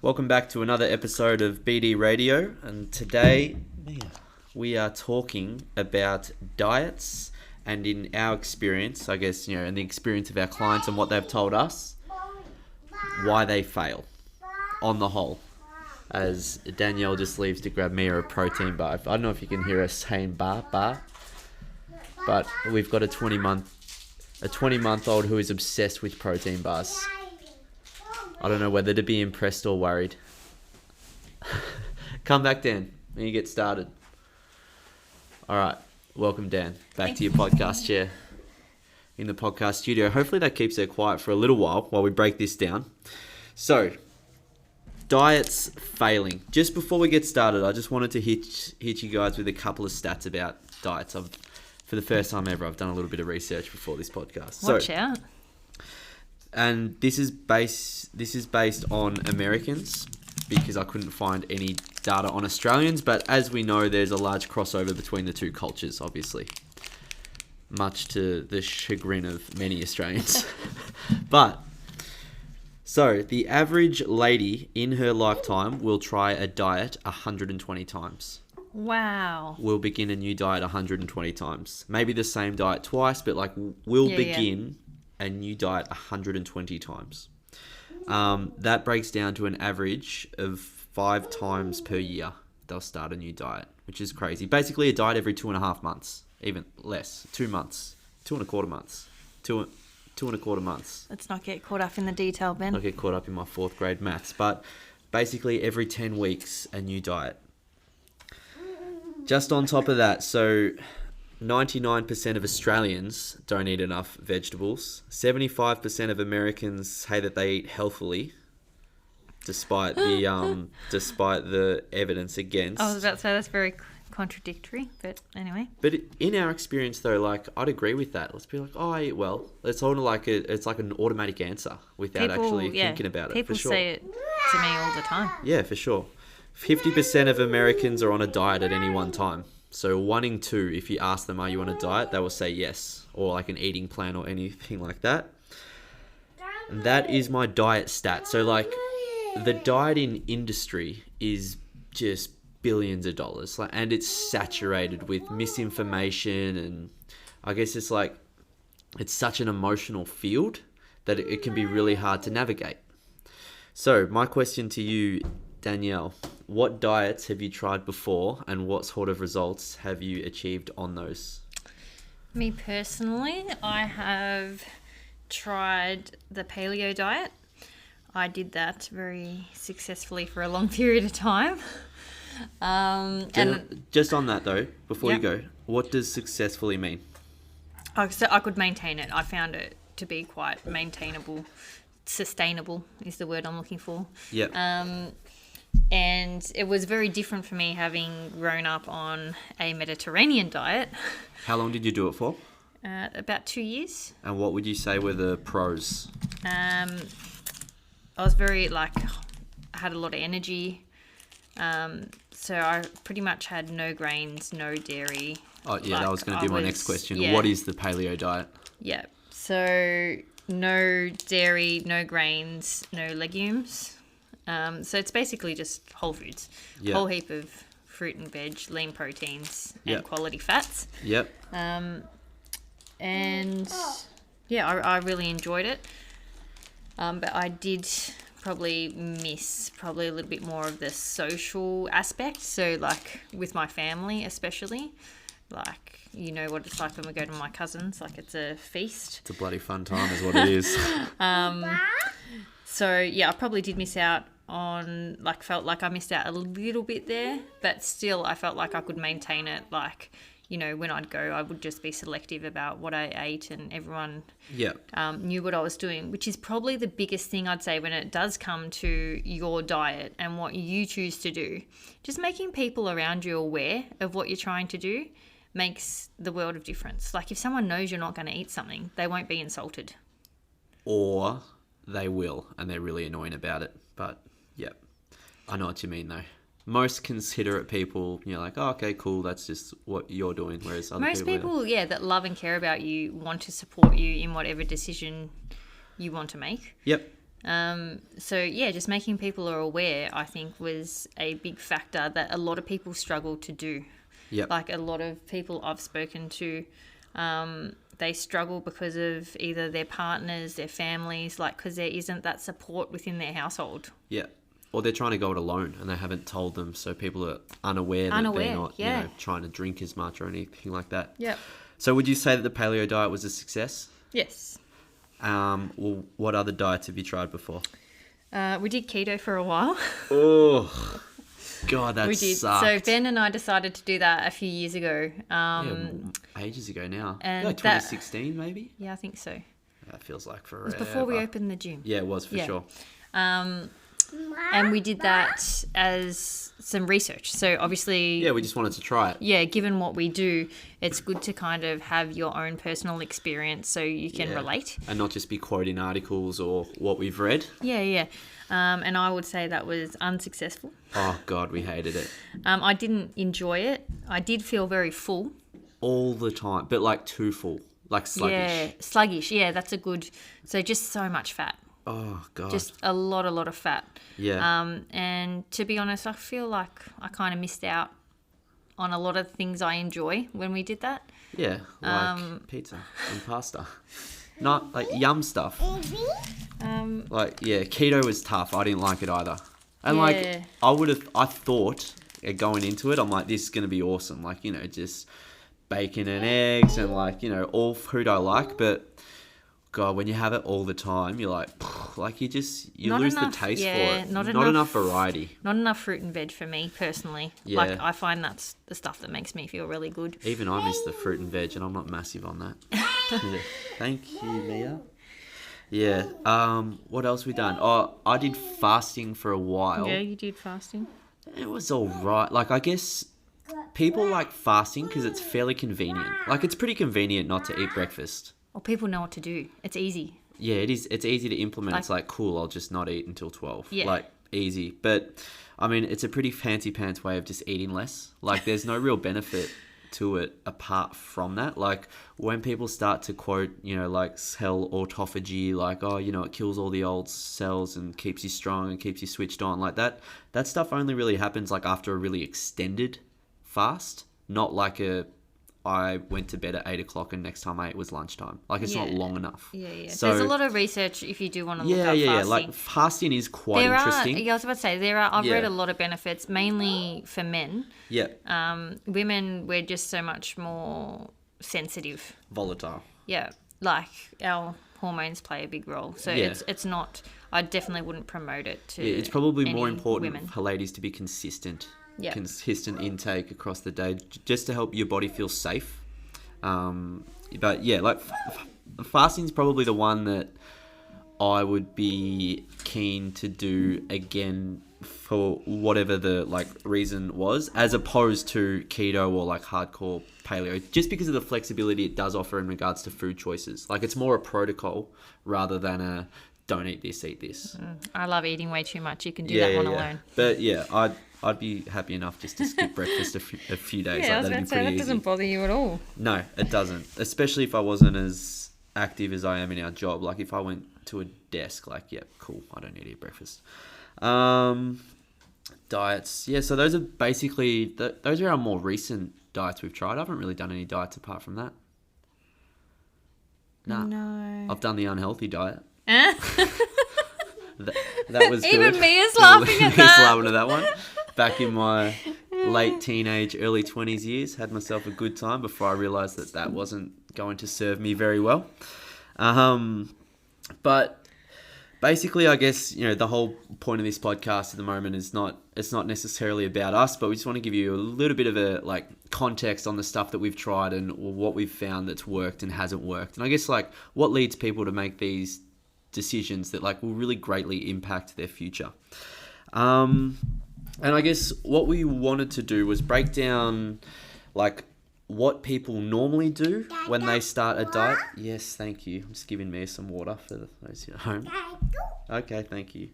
Welcome back to another episode of BD Radio, and today we are talking about diets and in our experience, I guess, and the experience of our clients and what they've told us, why they fail on the whole. As Danielle just leaves to grab me a protein bar. I don't know if you can hear us saying bar, but we've got a 20-month-old who is obsessed with protein bars. I don't know whether to be impressed or worried. Come back, Dan, when you get started. All right. Welcome, Dan. Back to your podcast chair in the podcast studio. Hopefully that keeps her quiet for a little while we break this down. So, diets failing. Just before we get started, I just wanted to hit you guys with a couple of stats about diets. For the first time ever, I've done a little bit of research before this podcast. Watch out. And this is based on Americans because I couldn't find any data on Australians. But as we know, there's a large crossover between the two cultures, obviously, much to the chagrin of many Australians. So the average lady in her lifetime will try a diet 120 times. Wow. Will begin a new diet 120 times. Maybe the same diet twice, but will begin a new diet 120 times. That breaks down to an average of 5 times per year they'll start a new diet, which is crazy. Basically a diet every 2.5 months, even less, 2 months, 2.25 months, 2.25 months. Let's not get caught up in the detail, Ben. Not get caught up in my 4th grade maths, but basically every 10 weeks a new diet. Just on top of that, so 99% of Australians don't eat enough vegetables. 75% of Americans say that they eat healthily, despite the evidence against. I was about to say that's very contradictory, but anyway. But in our experience, though, I'd agree with that. Let's be like, oh, I eat well. It's sort of it's like an automatic answer without actually thinking about it. People for sure. say it to me all the time. Yeah, for sure. 50% of Americans are on a diet at any one time. So 1 in 2, if you ask them, are you on a diet? They will say yes. Or like an eating plan or anything like that. And that is my diet stat. So the dieting industry is just billions of dollars. And it's saturated with misinformation. And I guess it's such an emotional field that it can be really hard to navigate. So my question to you, Danielle, what diets have you tried before and what sort of results have you achieved on those? Me personally, I have tried the paleo diet. I did that very successfully for a long period of time. And just on that though, before you go, what does successfully mean? So I could maintain it. I found it to be quite maintainable. Sustainable is the word I'm looking for. Yeah. And it was very different for me having grown up on a Mediterranean diet. How long did you do it for? About 2 years. And what would you say were the pros? I was very, I had a lot of energy. So I pretty much had no grains, no dairy. Oh, yeah, that was going to be my next question. Yeah. What is the paleo diet? Yeah. So no dairy, no grains, no legumes. So it's basically just whole foods, whole heap of fruit and veg, lean proteins, and quality fats. Yep. And I really enjoyed it. But I did probably miss a little bit more of the social aspect. So with my family, especially, you know what it's like when we go to my cousins. It's a feast. It's a bloody fun time is what it is. So I probably did miss out on felt like I missed out a little bit there, but still I felt like I could maintain it. When I'd go, I would just be selective about what I ate, and everyone knew what I was doing, which is probably the biggest thing I'd say when it does come to your diet and what you choose to do. Just making people around you aware of what you're trying to do makes the world of difference. If someone knows you're not going to eat something, they won't be insulted. Or they will, and they're really annoying about it. But, I know what you mean, though. Most considerate people, oh, okay, cool, that's just what you're doing, whereas other most people that love and care about you want to support you in whatever decision you want to make. Yep. So yeah, just making people aware, I think, was a big factor that a lot of people struggle to do. Yep. Like a lot of people I've spoken to, they struggle because of either their partners, their families, like because there isn't that support within their household. Yeah. Or they're trying to go it alone and they haven't told them, so people are unaware that they're not, yeah. you know, trying to drink as much or anything like that. Yep. So would you say that the paleo diet was a success? Yes. Well, what other diets have you tried before? We did keto for a while. Oh, God, that We did. sucked. So Ben and I decided to do that a few years ago. Yeah, ages ago now. and Like that- 2016, maybe? Yeah, I think so. That feels like forever. It was before we opened the gym. Yeah, it was for Yeah. sure. And we did that as some research. So obviously, Yeah, we just wanted to try it. yeah, given what we do, it's good to kind of have your own personal experience so you can Yeah. relate. And not just be quoting articles or what we've read. Yeah, yeah. And I would say that was unsuccessful. Oh, God, we hated it. I didn't enjoy it. I did feel very full. All the time, but like too full. Like sluggish. Yeah, sluggish. Yeah, that's a good. So just so much fat. Oh, God. Just a lot of fat. Yeah. And to be honest, I feel like I kind of missed out on a lot of things I enjoy when we did that. Yeah, like pizza and pasta. Not like yum stuff. Like, yeah, keto was tough. I didn't like it either. And Yeah. like, I thought going into it, I'm like, this is going to be awesome. Like, you know, just bacon and eggs and like, you know, all food I like. But God, when you have it all the time, you're like you Not lose enough- the taste yeah, for it. not enough enough- variety. Not enough fruit and veg for me personally. Yeah. Like I find that's the stuff that makes me feel really good. Even I miss the fruit and veg, and I'm not massive on that. Yeah. Thank you, Mia. Yeah. What else we done? Oh, I did fasting for a while. Yeah, you did fasting. It was all right. Like, I guess people like fasting because it's fairly convenient. Like, it's pretty convenient not to eat breakfast. Well, people know what to do. It's easy. Yeah, it is. It's easy to implement. Like- It's like, cool, I'll just not eat until 12. Yeah. Like, easy. But, I mean, it's a pretty fancy pants way of just eating less. Like, there's no real benefit to it apart from that. Like, when people start to quote, you know, like, cell autophagy, like, oh, you know, it kills all the old cells and keeps you strong and keeps you switched on, like that stuff only really happens, like, after a really extended fast, not like I went to bed at 8 o'clock and next time I ate was lunchtime. Like, it's not Yeah. long enough. Yeah, yeah. So, There's a lot of research if you do want to look yeah, up yeah, fasting. like fasting is quite there interesting. are. Yeah, I was about to say there are. I've read Yeah. a lot of benefits, mainly for men. Yeah, Women, we're just so much more sensitive. volatile. Yeah, like our hormones play a big role. So Yeah. it's not. I definitely wouldn't promote it to. Yeah, it's probably more any important women. for ladies to be consistent. Yeah. Consistent intake across the day, just to help your body feel safe. But yeah, like fasting is probably the one that I would be keen to do again for whatever the like reason was, as opposed to keto or like hardcore paleo, just because of the flexibility it does offer in regards to food choices. Like, it's more a protocol rather than a don't eat this, eat this. I love eating way too much. You can do that one alone. But yeah, I'd be happy enough just to skip breakfast a few days. Yeah, I Like, was that'd about be to say pretty that easy. doesn't bother you at all. No, it doesn't. Especially if I wasn't as active as I am in our job. Like, if I went to a desk, like, yeah, cool, I don't need to eat breakfast. Diets. Yeah, so those are basically, those are our more recent diets we've tried. I haven't really done any diets apart from that. Nah. No. I've done the unhealthy diet. Eh? That was Even good. me is laughing at He's that. laughing at that one. Back in my late teenage, early 20s years, had myself a good time before I realised that wasn't going to serve me very well. But basically, I guess, you know, the whole point of this podcast at the moment is it's not necessarily about us, but we just want to give you a little bit of a like context on the stuff that we've tried and what we've found that's worked and hasn't worked. And I guess like what leads people to make these decisions that like will really greatly impact their future. And I guess what we wanted to do was break down like what people normally do when they start a diet. Yes, thank you. I'm just giving Mia some water for those at home. Okay, thank you.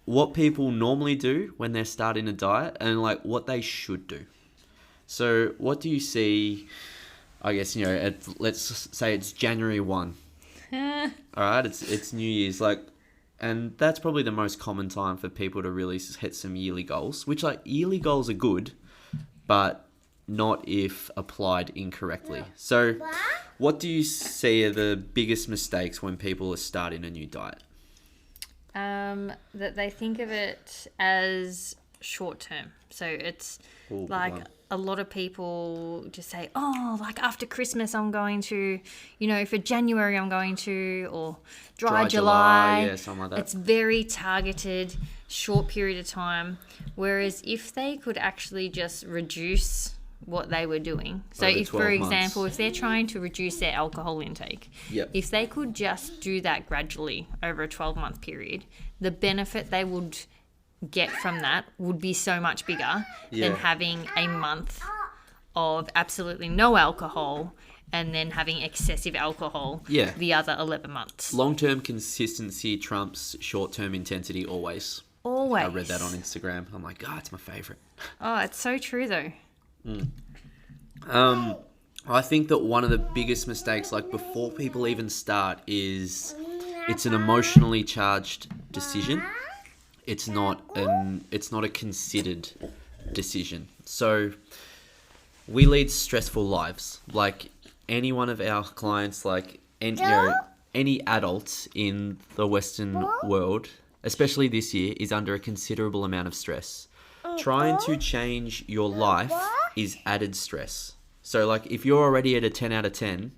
What people normally do when they're starting a diet and like what they should do. So what do you see, I guess, you know, let's say it's January 1. All right, it's New Year's. Like, And that's probably the most common time for people to really hit some yearly goals, which like yearly goals are good, but not if applied incorrectly. So what do you see are the biggest mistakes when people are starting a new diet? That they think of it as short term. So it's Ooh, good like one. a lot of people just say, oh, like after Christmas I'm going to, for January I'm going to, or dry July. Yeah, something like that. It's very targeted, short period of time. Whereas if they could actually just reduce what they were doing. So Over if, for 12 months. example, if they're trying to reduce their alcohol intake, Yep. if they could just do that gradually over a 12-month period, the benefit they would get from that would be so much bigger Yeah. than having a month of absolutely no alcohol and then having excessive alcohol Yeah. the other 11 months. Long-term consistency trumps short-term intensity always. Always. I read that on Instagram. I'm like, it's my favorite. Oh, it's so true though. I think that one of the biggest mistakes, like before people even start, is it's an emotionally charged decision. It's not a considered decision. So we lead stressful lives. Like any one of our clients, like any adult in the Western world, especially this year, is under a considerable amount of stress. Trying to change your life is added stress. So like if you're already at a 10 out of 10,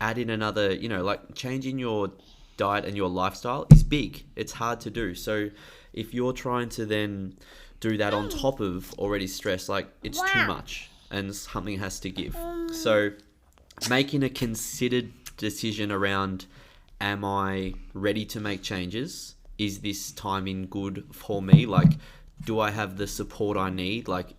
add in another, like changing your diet and your lifestyle is big. It's hard to do. So if you're trying to then do that on top of already stress, like it's too much and something has to give. So making a considered decision around, am I ready to make changes? Is this timing good for me? Like, do I have the support I need? Like,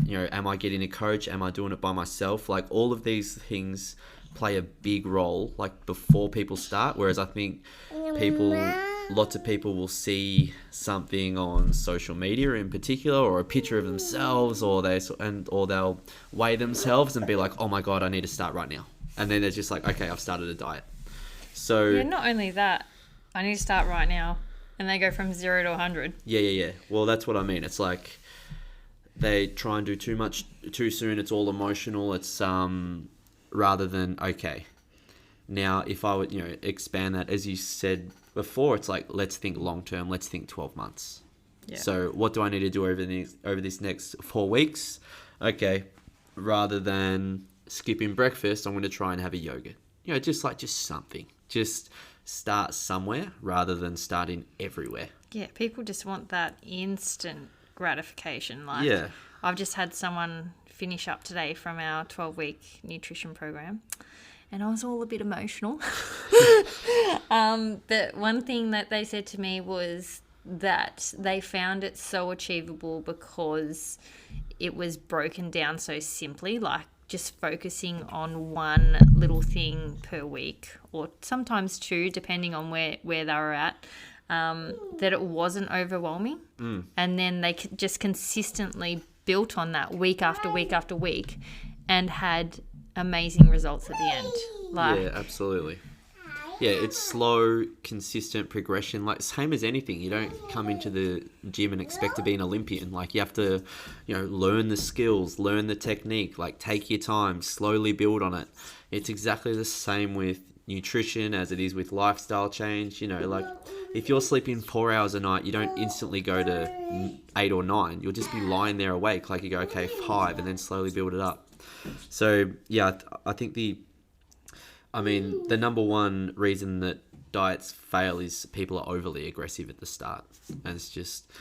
am I getting a coach? Am I doing it by myself? Like all of these things play a big role like before people start. Whereas I think lots of people will see something on social media in particular, or a picture of themselves, or they'll weigh themselves and be like, oh my God, I need to start right now. And then they're just like, okay, I've started a diet. So Yeah, not only that, I need to start right now. And they go from 0 to 100. Yeah. Well, that's what I mean. It's like they try and do too much too soon. It's all emotional. It's rather than, okay, now if I would expand that, as you said before, it's like, let's think long term. Let's think 12 months. Yeah. So what do I need to do over this next 4 weeks? Okay, rather than skipping breakfast, I'm going to try and have a yogurt. Just something. Just start somewhere rather than starting everywhere. Yeah, people just want that instant gratification. Like, Yeah. I've just had someone finish up today from our 12-week nutrition program, and I was all a bit emotional. But one thing that they said to me was that they found it so achievable because it was broken down so simply, like just focusing on one little thing per week, or sometimes two, depending on where they were at, that it wasn't overwhelming. And then they just consistently built on that week after week after week and had amazing results at the end. Yeah, absolutely. Yeah, it's slow, consistent progression. Like, same as anything. You don't come into the gym and expect to be an Olympian. Like, you have to, learn the skills, learn the technique, like, take your time, slowly build on it. It's exactly the same with nutrition as it is with lifestyle change. Like, if you're sleeping 4 hours a night, you don't instantly go to 8 or 9. You'll just be lying there awake. Like, you go, okay, 5, and then slowly build it up. So, yeah, I think the number one reason that diets fail is people are overly aggressive at the start. And it's just,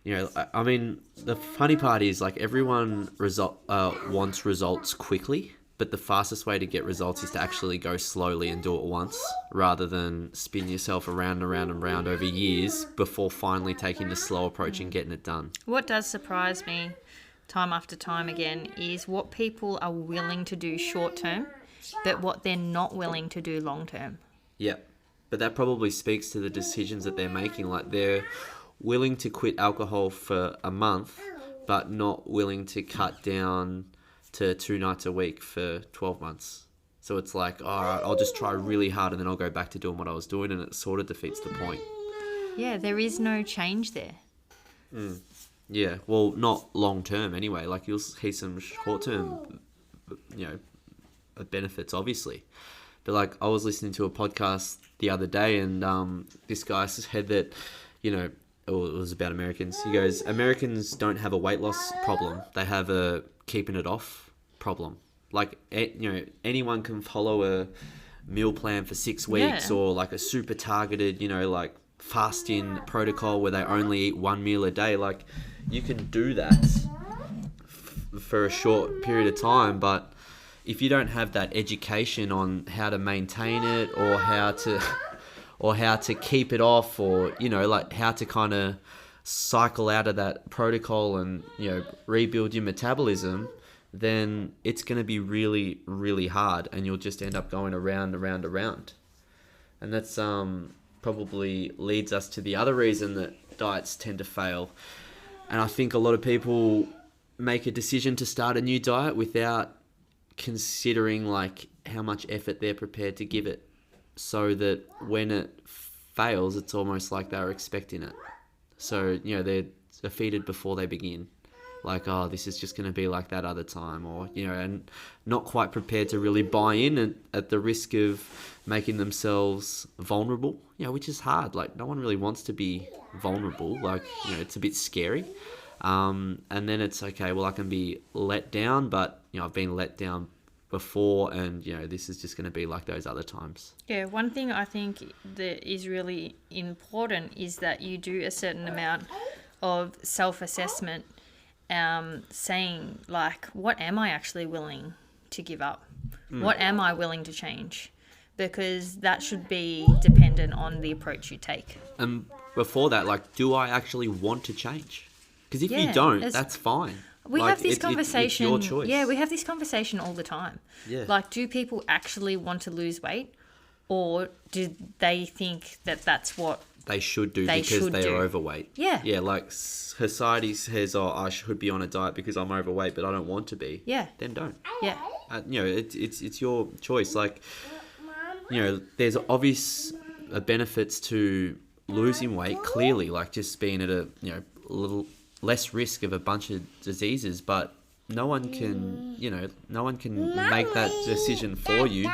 the funny part is, like, everyone wants results quickly, but the fastest way to get results is to actually go slowly and do it once, rather than spin yourself around and around and around over years before finally taking the slow approach and getting it done. What does surprise me time after time again is what people are willing to do short term, but what they're not willing to do long term. Yeah, but that probably speaks to the decisions that they're making. Like, they're willing to quit alcohol for a month, but not willing to cut down to 2 nights a week for 12 months. So it's like, all right, I'll just try really hard and then I'll go back to doing what I was doing, and it sort of defeats the point. Yeah, there is no change there. Yeah, well, not long term anyway. Like you'll see some short term, you know, benefits obviously. But like I was listening to a podcast the other day, and this guy said that, you know, it was about Americans. He goes, Americans don't have a weight loss problem; they have a keeping it off problem. Like you know, anyone can follow a meal plan for 6 weeks, Yeah. or like a super targeted, you know, like fasting protocol where they only eat one meal a day. Like you can do that for a short period of time, but if you don't have that education on how to maintain it, or how to or how to keep it off, or you know, like how to kind of cycle out of that protocol and, you know, rebuild your metabolism, then it's going to be really, really hard, and you'll just end up going around. And that's probably leads us to the other reason that diets tend to fail. And I think a lot of people make a decision to start a new diet without considering like how much effort they're prepared to give it, so that when it fails, it's almost like they're expecting it. So, you know, they're defeated before they begin. Like, oh, this is just going to be like that other time, or, you know, and not quite prepared to really buy in, and at the risk of making themselves vulnerable, you know, which is hard. Like, no one really wants to be vulnerable. Like, you know, it's a bit scary. And then it's okay, well, I can be let down, but, you know, I've been let down before, and, you know, this is just going to be like those other times. Yeah, one thing I think that is really important is that you do a certain amount of self-assessment, saying like, what am I actually willing to give up? What am I willing to change? Because that should be dependent on the approach you take. And before that, like, do I actually want to change? Because if you Yeah, don't, it's- that's fine. We Like, have this conversation. It's your choice. Yeah, we have this conversation all the time. Yeah. Like, do people actually want to lose weight, or do they think that that's what? They should do They because should they do. are overweight. Yeah. Yeah, like society says, oh, I should be on a diet because I'm overweight, but I don't want to be. Yeah. Then don't. Yeah. You know, it's your choice. Like, you know, there's obvious benefits to losing weight, clearly, like just being at a, you know, little less risk of a bunch of diseases, but no one can, you know, no one can make that decision for you.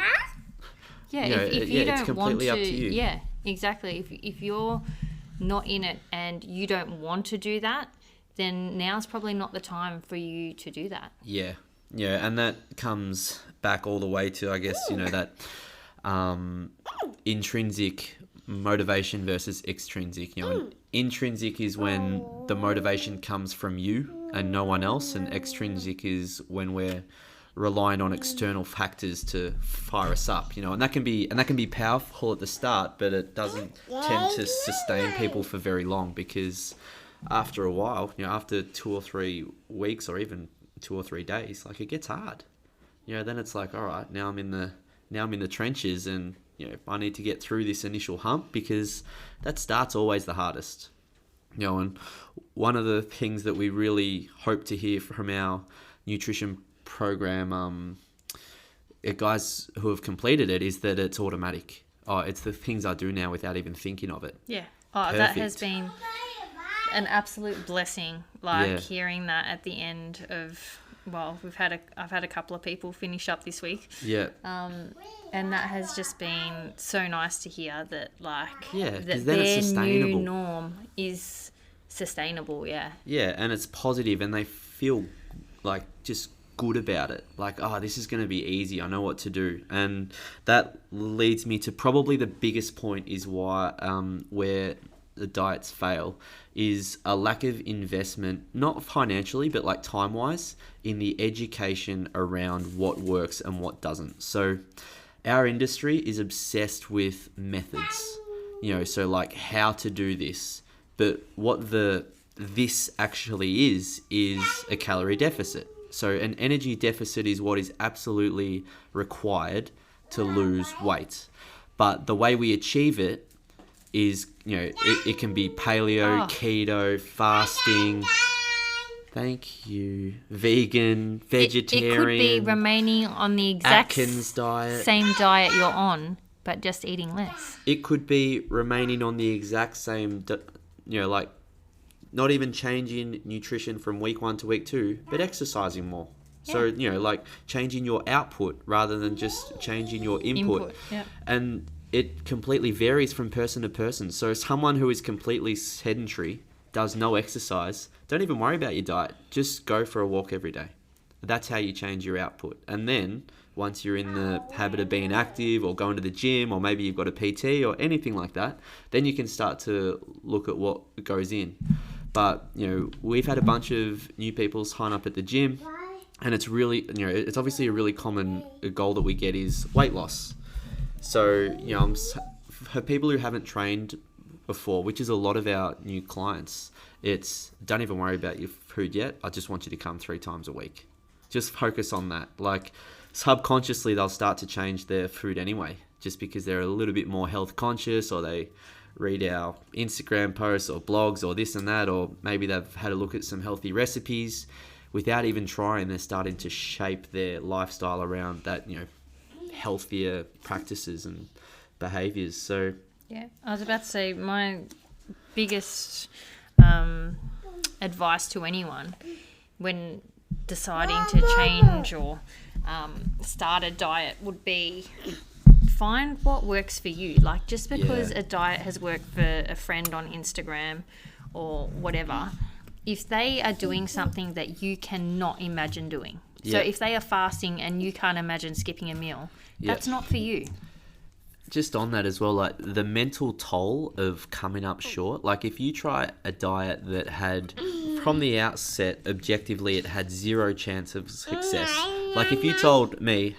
Yeah, You know, if you it's don't want completely to, up to you. yeah, exactly. If you're not in it and you don't want to do that, then now's probably not the time for you to do that. Yeah, yeah, and that comes back all the way to, I guess, you know, that intrinsic motivation versus extrinsic. You know, and intrinsic is when the motivation comes from you and no one else, and extrinsic is when we're relying on external factors to fire us up. You know, and that can be powerful at the start, but it doesn't tend to sustain people for very long, because after a while, you know, after 2 or 3 weeks, or even 2 or 3 days, like, it gets hard. You know, then it's like, all right, now I'm in the trenches, and, you know, I need to get through this initial hump, because that start's always the hardest. You know, and one of the things that we really hope to hear from our nutrition program, guys who have completed it, is that it's automatic. Oh, it's the things I do now without even thinking of it. Yeah. Oh, that has Perfect. been an absolute blessing. Like, Yeah. hearing that at the end of, well, I've had a couple of people finish up this week. Yeah. And that has just been so nice to hear that, like, Yeah, 'cause that then it's their sustainable. new norm is sustainable. Yeah. Yeah, and it's positive, and they feel like just good about it. Like, oh, this is going to be easy. I know what to do. And that leads me to probably the biggest point, is why where the diets fail, is a lack of investment, not financially, but like time-wise, in the education around what works and what doesn't. So our industry is obsessed with methods, you know, so like how to do this. But what this actually is a calorie deficit. So an energy deficit is what is absolutely required to lose weight. But the way we achieve it is, you know, it can be paleo, Oh. keto, fasting. Thank you. Vegan, It could be vegetarian, remaining on the exact Atkins diet. same diet you're on, but just eating less. It could be remaining on the exact same, like not even changing nutrition from week 1 to week 2, but exercising more. So, like changing your output rather than just changing your input. Yeah. And it completely varies from person to person. So someone who is completely sedentary, does no exercise, don't even worry about your diet. Just go for a walk every day. That's how you change your output. And then once you're in the habit of being active or going to the gym, or maybe you've got a PT or anything like that, then you can start to look at what goes in. But, we've had a bunch of new people sign up at the gym, and it's really, it's obviously a really common goal that we get is weight loss. So, for people who haven't trained before, which is a lot of our new clients, it's don't even worry about your food yet. I just want you to come 3 times a week. Just focus on that. Like subconsciously, they'll start to change their food anyway, just because they're a little bit more health conscious, or they read our Instagram posts or blogs or this and that, or maybe they've had a look at some healthy recipes. Without even trying, they're starting to shape their lifestyle around that, healthier practices and behaviors. So yeah, I was about to say my biggest advice to anyone when deciding to change or start a diet would be find what works for you. Like just because a diet has worked for a friend on Instagram or whatever, if they are doing something that you cannot imagine doing. So if they are fasting and you can't imagine skipping a meal, that's not for you. Just on that as well, like the mental toll of coming up short. Like if you try a diet that had, from the outset, objectively, it had 0 chance of success. Like if you told me,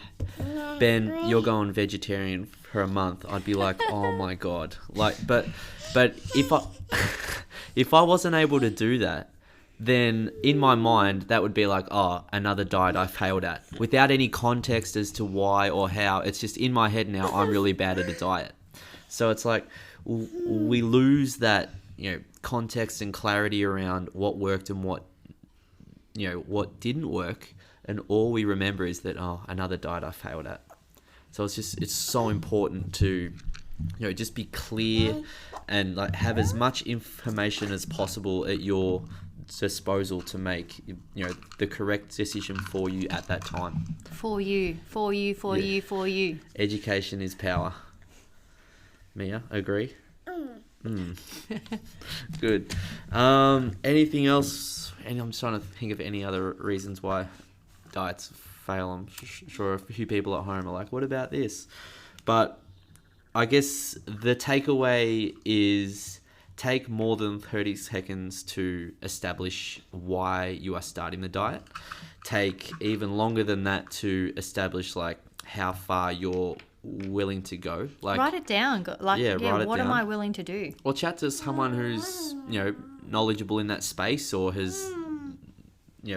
Ben, you're going vegetarian for a month, I'd be like, oh my God. Like, but if I wasn't able to do that, then in my mind, that would be like, oh, another diet I failed at. Without any context as to why or how. It's just in my head now, I'm really bad at a diet. So it's like we lose that, context and clarity around what worked and what didn't work. And all we remember is that, oh, another diet I failed at. So it's so important to, just be clear and like have as much information as possible at your disposal to make the correct decision for you at that time. For you. Education is power. Mia, agree? Good. Anything else? And I'm just trying to think of any other reasons why diets fail. I'm sure a few people at home are like, what about this? But I guess the takeaway is take more than 30 seconds to establish why you are starting the diet. Take even longer than that to establish like how far you're willing to go. Like write it down. Write it down. Am I willing to do? Or chat to someone who's knowledgeable in that space, or has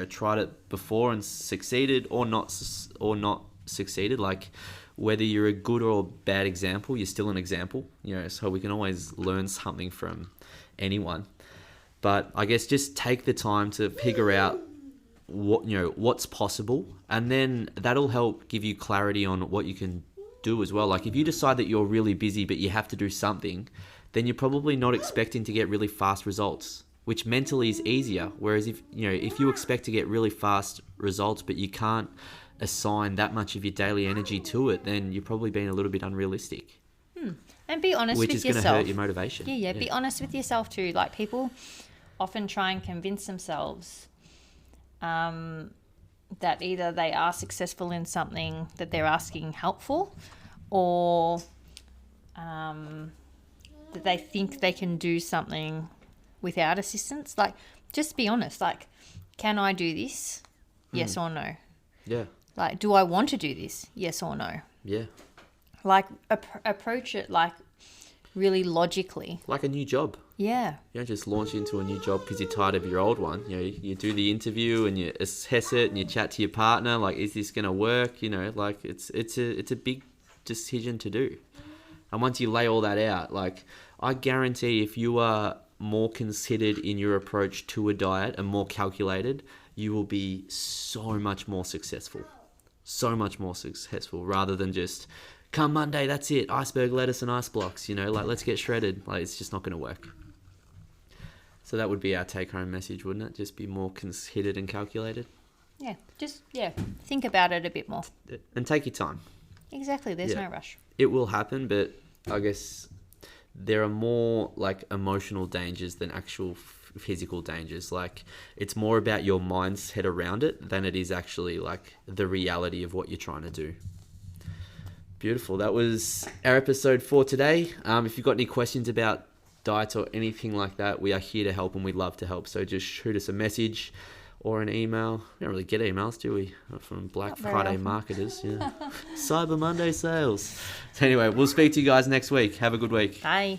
tried it before and succeeded, or not succeeded. Like whether you're a good or bad example, you're still an example. So we can always learn something from anyone. But I guess just take the time to figure out what's possible, and then that'll help give you clarity on what you can do as well. Like if you decide that you're really busy but you have to do something, then you're probably not expecting to get really fast results, which mentally is easier. Whereas if you expect to get really fast results but you can't assign that much of your daily energy to it, then you're probably being a little bit unrealistic. And be honest with yourself. Which is going to hurt your motivation. Yeah, be honest with yourself too. Like people often try and convince themselves that either they are successful in something that they're asking help for, or that they think they can do something without assistance. Like, just be honest. Like, can I do this? Yes or no? Yeah. Like, do I want to do this? Yes or no? Yeah. Like, approach it, like, really logically. Like a new job. Yeah. You don't just launch into a new job because you're tired of your old one. You do the interview and you assess it and you chat to your partner. Like, is this going to work? Like it's a big decision to do. And once you lay all that out, like I guarantee if you are more considered in your approach to a diet and more calculated, you will be so much more successful. So much more successful rather than just come Monday, that's it. Iceberg lettuce and ice blocks, you know, like let's get shredded. Like it's just not going to work. So that would be our take home message, wouldn't it? Just be more considered and calculated. Yeah, just, think about it a bit more. And take your time. Exactly, there's no rush. It will happen, but I guess there are more like emotional dangers than actual physical dangers. Like it's more about your mindset around it than it is actually like the reality of what you're trying to do. Beautiful. That was our episode for today. If you've got any questions about diets or anything like that, we are here to help and we'd love to help. So just shoot us a message or an email. We don't really get emails, do we? From Black Friday marketers. Yeah. Cyber Monday sales. So anyway, we'll speak to you guys next week. Have a good week. Bye.